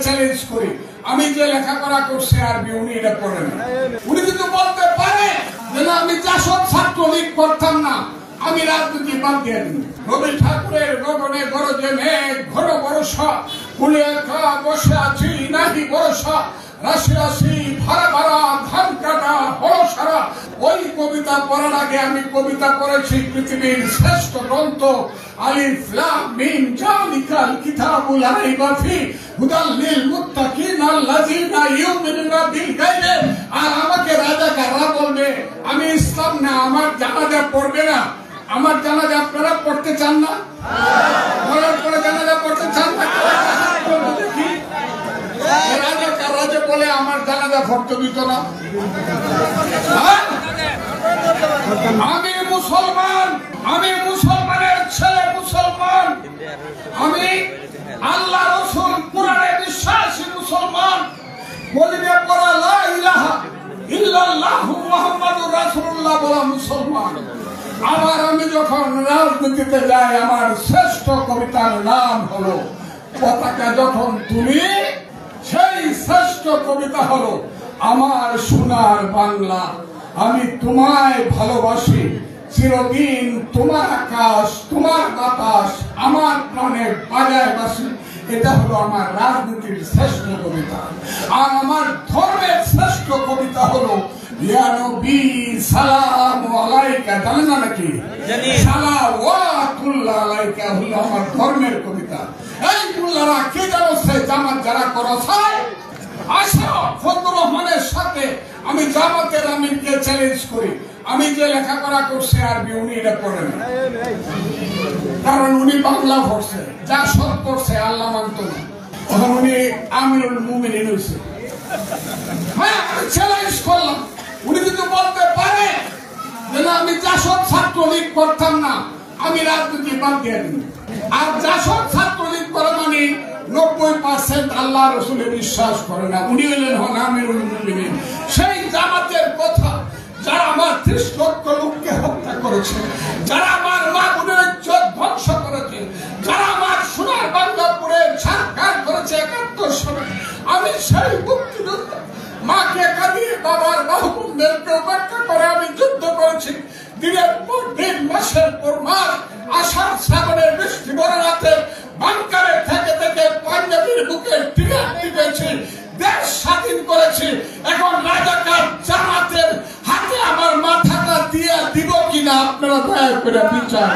Challenge করি, আমি যে লেখাপড়া করছি আরবি উনি এটা পড়েন। উনি কিন্তু বলতে পারে যে না আমি জাসদ ছাত্রলীগ করতাম না, আমি রাজনীতি বাদ দিয়ে দিই। রবি ঠাকুরের গগনে গরজে মেঘ ঘন বর্ষা, কুলে একা বসে আছি নাহি বর্ষা, রাশি রাশি ভাড়া ভাড়া ধান কাটা হরসারা। ওই কবিতা পড়ার আগে আমি কবিতা পড়েছি পৃথিবীর শ্রেষ্ঠ গ্রন্থ আলিফ লাম মিম জালিকাল কিতাবুল লা রাইবা ফি হুদাল লিল মুত্তাকিন আল্লাযিনা ইউমিনুনা বিল গায়ব। আর আমাকে রাজাকাররা বলবে আমি ইসলাম না, আমার জানাজা পড়বে না। আমার জানাজা আপনারা পড়তে চান না? মরার পরে জানাজা পড়তে চান না? দেখি রাজাকাররা যে বলে আমার জানাজা পড়তে দিত না। আমি মুসলমান, আমি মুসলমানের ছেলে, মুসলমান আমি, আল্লাহ রাসূল কুরআনে বিশ্বাসী মুসলমান। বলিবে পড়া লা ইলাহা ইল্লাল্লাহু মুহাম্মাদুর রাসূলুল্লাহ বলা মুসলমান। আবার আমি যখন রাজনীতিতে যাই আমার শ্রেষ্ঠ কবিতার নাম হলো পতাকা যখন তুলি, সেই শ্রেষ্ঠ কবিতা হলো আমার সোনার বাংলা। আমি তোমায় ভালোবাসি চিরদিন, তোমার আকাশ তোমার বাতাস আমার প্রাণে বাজায় বাসি। এটা হলো আমার রাজনীতির শ্রেষ্ঠ কবিতা। আর আমার ধর্মের শ্রেষ্ঠ কবিতা হলো ইয়া নবী সালামু আলাইকা। জানেন না নাকি? সালাওয়াতুল্লাহ আলাইকা হলো আমার ধর্মের কবিতা। এই মুল্লারা কে জানো সে জামাত যারা করেছে? আসো ফজলুর রহমানের সাথে আমি জামাতের আমিরকে চ্যালেঞ্জ করি, আমি যে লেখাপড়া করছি আরবি উনি এটা পড়েন। কারণ উনি বাংলা পড়ছে, যা সব করছে আল্লাহ মানত না। তখন উনি আমিরুল মুমিনিন হয়েছে। হ্যাঁ আমি চ্যালেঞ্জ করলাম, উনি কিন্তু বলতে পারে যে না আমি জাসদ ছাত্রলীগ করতাম না, আমি রাজনীতি বাদ দিয়ে দিই। আর জাসদ ছাত্রলীগ করে মানে 90% আল্লাহ রসুলের বিশ্বাস করে না। উনি হলেন হন আমিরুল মুমিনিন। সেই জামাতের কথা যারা আমার 30 লক্ষ লোককে হত্যা করেছে, যারা আমার মা বোনের ইজ্জত ধ্বংস করেছে, যারা আমার সোনার বাংলা পুরে ছাড়খার করেছে 71 সালে, আমি সেই মুক্তিযোদ্ধা মাকে কাঁদিয়ে বাবার বাহুবন্ধেরকে উপেক্ষা করে আমি যুদ্ধ করেছি। দিনের পর দিন, মাসের পর মাস, আষাঢ় শ্রাবণের বৃষ্টি ভরা রাতে বাংকারে থেকে থেকে পাঞ্জাবির বুকে টিকার টিকেছি, দেশ স্বাধীন করেছি। এখন রাজাকার জামাতের হাতে আমার মাথাটা দিয়ে দিব কিনা আপনারা দয়া করে বিচার